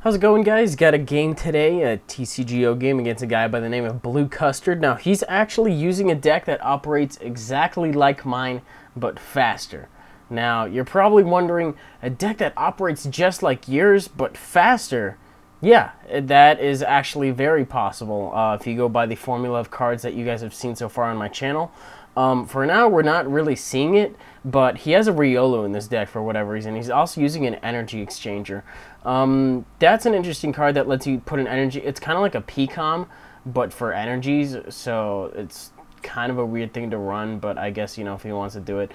How's it going, guys? Got a game today, a TCGO game against a guy by the name of Blue Custard. Now, he's actually using a deck that operates exactly like mine, but faster. Now, you're probably wondering, a deck that operates just like yours, but faster? Yeah, that is actually very possible if you go by the formula of cards that you guys have seen so far on my channel. For now, we're not really seeing it, but he has a Riolu in this deck for whatever reason. He's also using an energy exchanger. That's an interesting card that lets you put an energy. It's kind of like a PCOM, but for energies, so it's kind of a weird thing to run, but I guess, you know, if he wants to do it.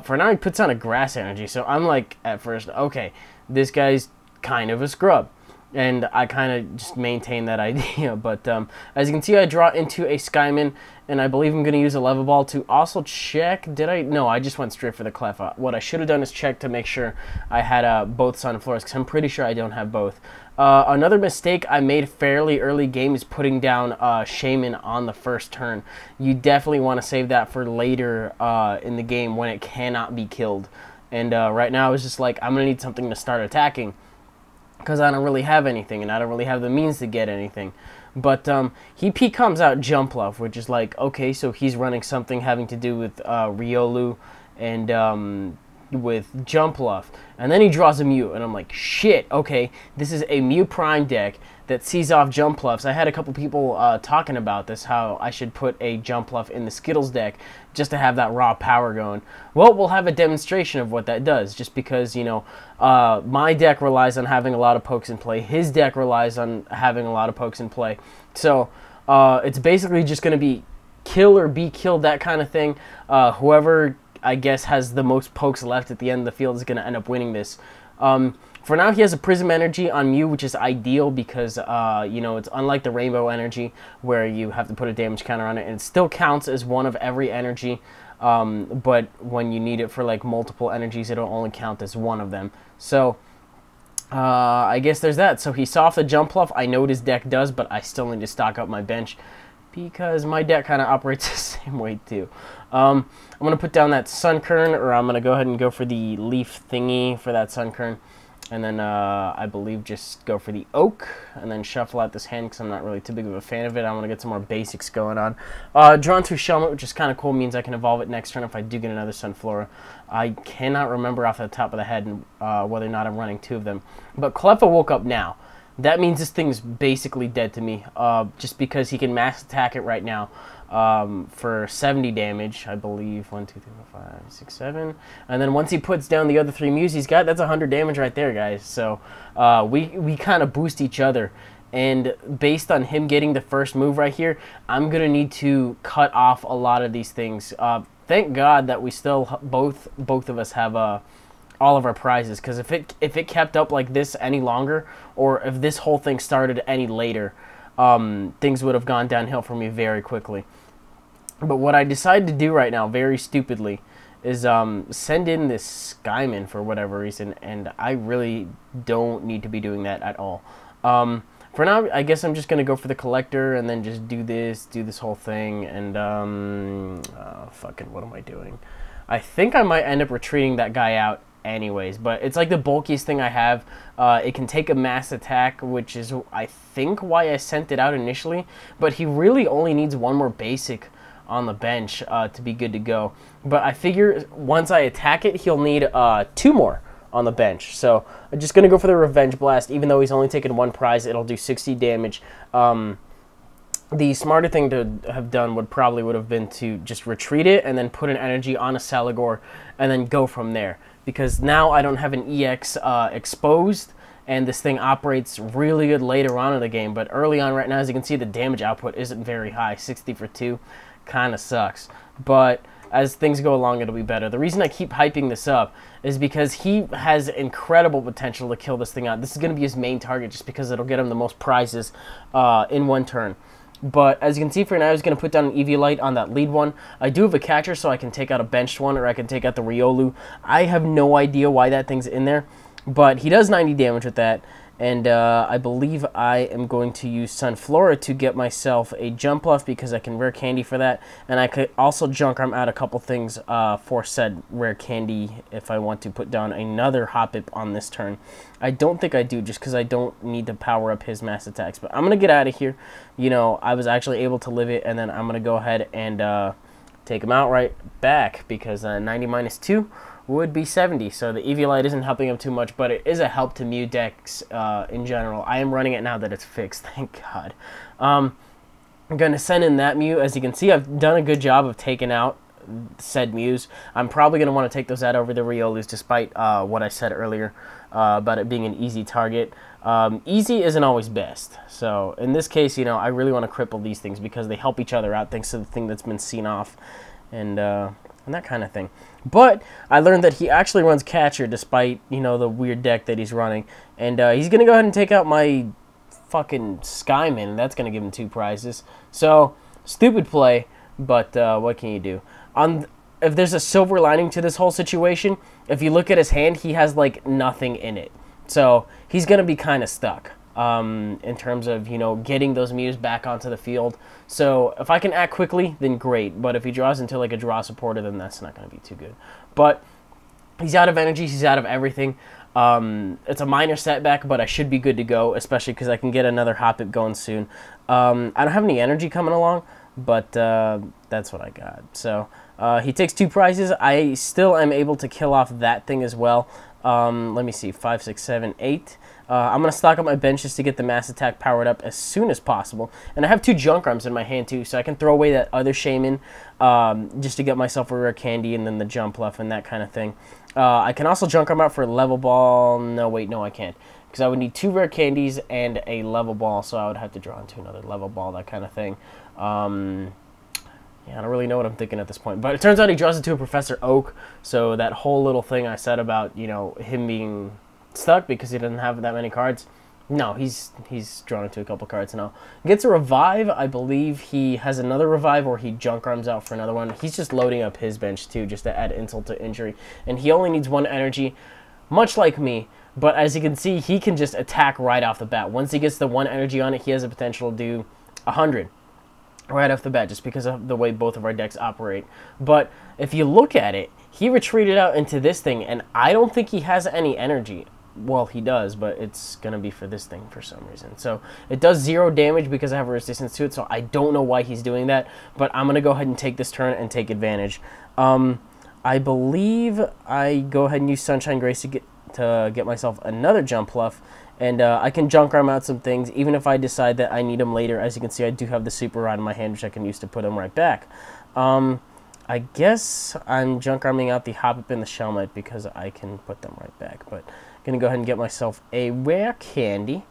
For now, he puts on a grass energy, so I'm like, at first, okay, this guy's kind of a scrub. And I kind of just maintain that idea. But as you can see, I draw into a Skyman, and I believe I'm going to use a Level Ball to also check. Did I? No, I just went straight for the Clef. What I should have done is check to make sure I had both Sunflowers, because I'm pretty sure I don't have both. Another mistake I made fairly early game is putting down Shaman on the first turn. You definitely want to save that for later in the game when it cannot be killed. And right now, it's just like, I'm going to need something to start attacking, because I don't really have anything, and I don't really have the means to get anything. But he comes out Jump Love, which is like, okay, so he's running something having to do with Riolu and with Jump Love. And then he draws a Mew, and I'm like, shit, okay, this is a Mew Prime deck that sees off Jump Luffs. I had a couple people talking about this, how I should put a Jump Luff in the Skittles deck just to have that raw power going. Well, we'll have a demonstration of what that does, just because, you know, my deck relies on having a lot of pokes in play. His deck relies on having a lot of pokes in play. So it's basically just going to be kill or be killed, that kind of thing. Whoever, I guess, has the most pokes left at the end of the field is going to end up winning this. For now, he has a Prism Energy on Mew, which is ideal because, you know, it's unlike the Rainbow Energy where you have to put a damage counter on it, and it still counts as one of every energy, but when you need it for, like, multiple energies, it'll only count as one of them. So, I guess there's that. So he saw off the Jump Bluff. I know what his deck does, but I still need to stock up my bench because my deck kind of operates the same way, too. I'm going to put down that Sunkern, or I'm going to go ahead and go for the Leaf thingy for that Sunkern. And then I believe just go for the Oak, and then shuffle out this hand because I'm not really too big of a fan of it. I want to get some more basics going on. Drawn through Shelmet, which is kind of cool, means I can evolve it next turn if I do get another Sunflora. I cannot remember off the top of the head whether or not I'm running two of them. But Cleffa woke up now. That means this thing's basically dead to me, just because he can mass attack it right now. For 70 damage, I believe. 1, 2, 3, 4, 5, 6, 7. And then once he puts down the other 3 Mews he's got, that's 100 damage right there, guys. So we kind of boost each other. And based on him getting the first move right here, I'm going to need to cut off a lot of these things. Thank God that we still, both of us have all of our prizes. Because if it kept up like this any longer, or if this whole thing started any later, things would have gone downhill for me very quickly. But what I decided to do right now, very stupidly, is send in this Skyman for whatever reason, and I really don't need to be doing that at all. For now, I guess I'm just going to go for the Collector, and then just do this whole thing, and, fucking, what am I doing? I think I might end up retreating that guy out anyways, but it's like the bulkiest thing I have. It can take a mass attack, which is, I think, why I sent it out initially, but he really only needs one more basic on the bench to be good to go. But I figure once I attack it, he'll need 2 more on the bench. So I'm just going to go for the Revenge Blast. Even though he's only taken 1 prize, it'll do 60 damage. The smarter thing to have done would have been to just retreat it and then put an energy on a Saligor and then go from there. Because now I don't have an EX exposed, and this thing operates really good later on in the game. But early on right now, as you can see, the damage output isn't very high. 60 for 2 kind of sucks. But as things go along, it'll be better. The reason I keep hyping this up is because he has incredible potential to kill this thing out. This is going to be his main target just because it'll get him the most prizes in 1 turn. But as you can see, for now, I was going to put down an Eviolite on that lead one. I do have a catcher, so I can take out a benched one, or I can take out the Riolu. I have no idea why that thing's in there, but he does 90 damage with that. And I believe I am going to use Sunflora to get myself a jump bluff because I can rare candy for that. And I could also junk arm out a couple things for said rare candy if I want to put down another Hoppip on this turn. I don't think I do just because I don't need to power up his mass attacks. But I'm going to get out of here. You know, I was actually able to live it, and then I'm going to go ahead and take him out right back because 90 minus 2 would be 70, so the Eviolite isn't helping him too much, but it is a help to Mew decks in general. I am running it now that it's fixed, thank God. I'm going to send in that Mew. As you can see, I've done a good job of taking out said Mews. I'm probably going to want to take those out over the Riolus, despite what I said earlier about it being an easy target. Easy isn't always best, so in this case, you know, I really want to cripple these things because they help each other out thanks to the thing that's been seen off, and that kind of thing. But I learned that he actually runs catcher despite, you know, the weird deck that he's running. And he's going to go ahead and take out my fucking Skyman, and that's going to give him 2 prizes. So, stupid play, but what can you do? If there's a silver lining to this whole situation, if you look at his hand, he has, like, nothing in it. So, he's going to be kind of stuck. In terms of, you know, getting those Mews back onto the field. So if I can act quickly, then great. But if he draws into like a draw supporter, then that's not going to be too good. But he's out of energy. He's out of everything. It's a minor setback, but I should be good to go, especially because I can get another Hoppip going soon. I don't have any energy coming along, but that's what I got. So he takes 2 prizes. I still am able to kill off that thing as well. Let me see, 5, 6, 7, 8. I'm going to stock up my benches to get the mass attack powered up as soon as possible. And I have 2 junk arms in my hand too, so I can throw away that other Shaman just to get myself a rare candy and then the jump left and that kind of thing. I can also junk arm out for a level ball. No, wait, no I can't. Because I would need 2 rare candies and a level ball, so I would have to draw into another level ball, that kind of thing. Yeah, I don't really know what I'm thinking at this point. But it turns out he draws into a Professor Oak, so that whole little thing I said about, you know, him being stuck because he doesn't have that many cards, no, he's drawn into a couple cards now. Gets a revive. I believe he has another revive or he junk arms out for another one. He's just loading up his bench too, just to add insult to injury. And he only needs 1 energy, much like me. But as you can see, he can just attack right off the bat. Once he gets the 1 energy on it, he has the potential to do 100 right off the bat, just because of the way both of our decks operate. But if you look at it, he retreated out into this thing, and I don't think he has any energy. Well, he does, but it's going to be for this thing for some reason. So it does 0 damage because I have a resistance to it, so I don't know why he's doing that. But I'm going to go ahead and take this turn and take advantage. I believe I go ahead and use Sunshine Grace to get myself another jump fluff. And I can junk arm out some things, even if I decide that I need them later. As you can see, I do have the Super Rod in my hand, which I can use to put them right back. I guess I'm junk arming out the Hoppip and the Shelmet because I can put them right back. But I'm going to go ahead and get myself a rare candy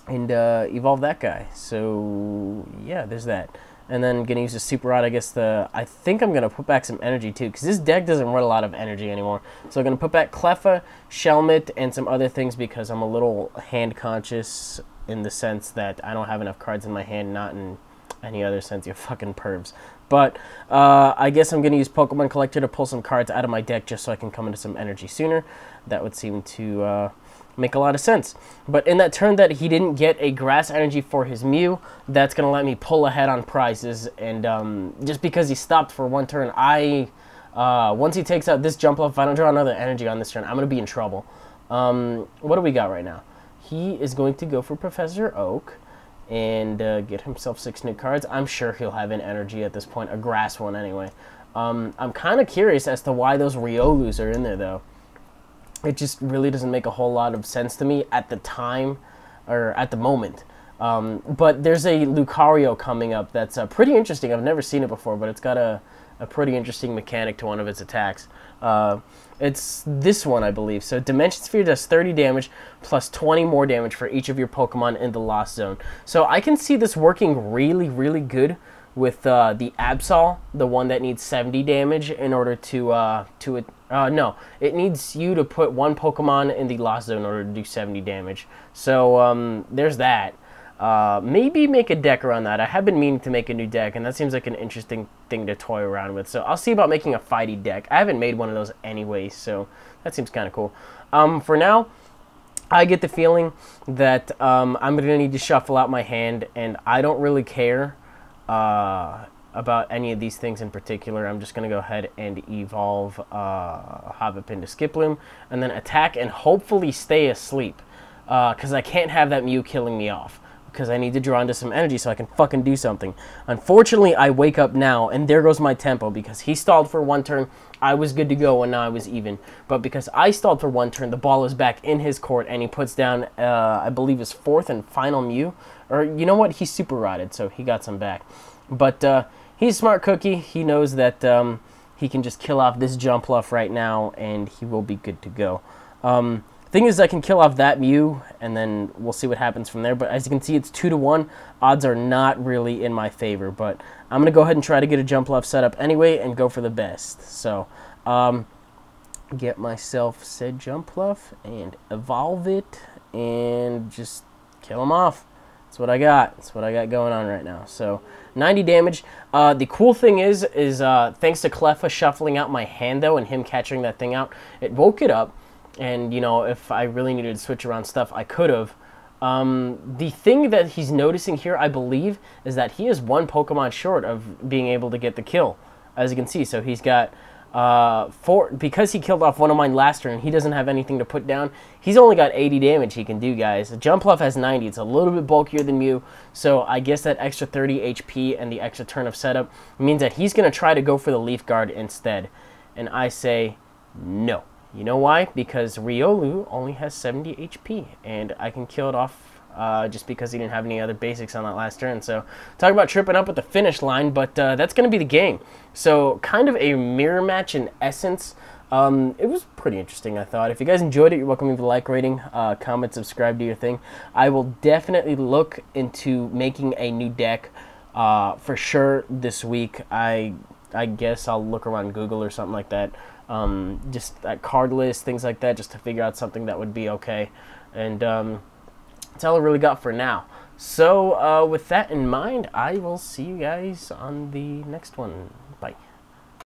and evolve that guy. So, yeah, there's that. And then going to use the Super Rod, I guess I think I'm going to put back some energy too, because this deck doesn't run a lot of energy anymore. So I'm going to put back Cleffa, Shelmet, and some other things because I'm a little hand conscious in the sense that I don't have enough cards in my hand, not in any other sense, you fucking pervs. But I guess I'm going to use Pokemon Collector to pull some cards out of my deck just so I can come into some energy sooner. That would seem to make a lot of sense. But in that turn that he didn't get a grass energy for his Mew, that's going to let me pull ahead on prizes. And just because he stopped for 1 turn, once he takes out this jump off, if I don't draw another energy on this turn, I'm going to be in trouble. What do we got right now? He is going to go for Professor Oak and get himself 6 new cards. I'm sure he'll have an energy at this point, a grass one anyway. I'm kind of curious as to why those Riolus are in there, though. It just really doesn't make a whole lot of sense to me at the time, or at the moment. But there's a Lucario coming up that's pretty interesting. I've never seen it before, but it's got a pretty interesting mechanic to one of its attacks. It's this one, I believe. So Dimension Sphere does 30 damage plus 20 more damage for each of your Pokemon in the Lost Zone. So I can see this working really, really good with the Absol, the one that needs 70 damage in order no, it needs you to put 1 Pokemon in the Lost Zone in order to do 70 damage. So there's that. Maybe make a deck around that. I have been meaning to make a new deck, and that seems like an interesting thing to toy around with. So I'll see about making a fighty deck. I haven't made one of those anyways, so that seems kind of cool. For now, I get the feeling that I'm going to need to shuffle out my hand, and I don't really care about any of these things in particular. I'm just going to go ahead and evolve Hoppip to Skiploom, and then attack and hopefully stay asleep, because I can't have that Mew killing me off, because I need to draw into some energy so I can fucking do something. Unfortunately, I wake up now, and there goes my tempo, because he stalled for 1 turn. I was good to go, and now I was even. But because I stalled for 1 turn, the ball is back in his court, and he puts down, I believe, his 4th and final Mew. Or, you know what? He's super rotted, so he got some back. But he's a smart cookie. He knows that he can just kill off this Jumpluff right now, and he will be good to go. Thing is, I can kill off that Mew, and then we'll see what happens from there. But as you can see, it's 2-1. Odds are not really in my favor, but I'm going to go ahead and try to get a Jumpluff set up anyway and go for the best. So, get myself said Jumpluff and evolve it and just kill him off. That's what I got. That's what I got going on right now. So, 90 damage. The cool thing is thanks to Cleffa shuffling out my hand, though, and him catching that thing out, it woke it up. And, you know, if I really needed to switch around stuff, I could have. The thing that he's noticing here, I believe, is that he is 1 Pokemon short of being able to get the kill, as you can see. So he's got 4, because he killed off one of mine last turn, he doesn't have anything to put down. He's only got 80 damage he can do, guys. Jumpluff has 90. It's a little bit bulkier than Mew, so I guess that extra 30 HP and the extra turn of setup means that he's going to try to go for the Leaf Guard instead. And I say no. You know why? Because Riolu only has 70 HP, and I can kill it off just because he didn't have any other basics on that last turn. So, talk about tripping up at the finish line, but that's going to be the game. So, kind of a mirror match in essence. It was pretty interesting, I thought. If you guys enjoyed it, you're welcome to leave a like rating, comment, subscribe, do your thing. I will definitely look into making a new deck for sure this week. I guess I'll look around Google or something like that. Just that card list, things like that, just to figure out something that would be okay. And that's all I really got for now. So with that in mind, I will see you guys on the next one. Bye.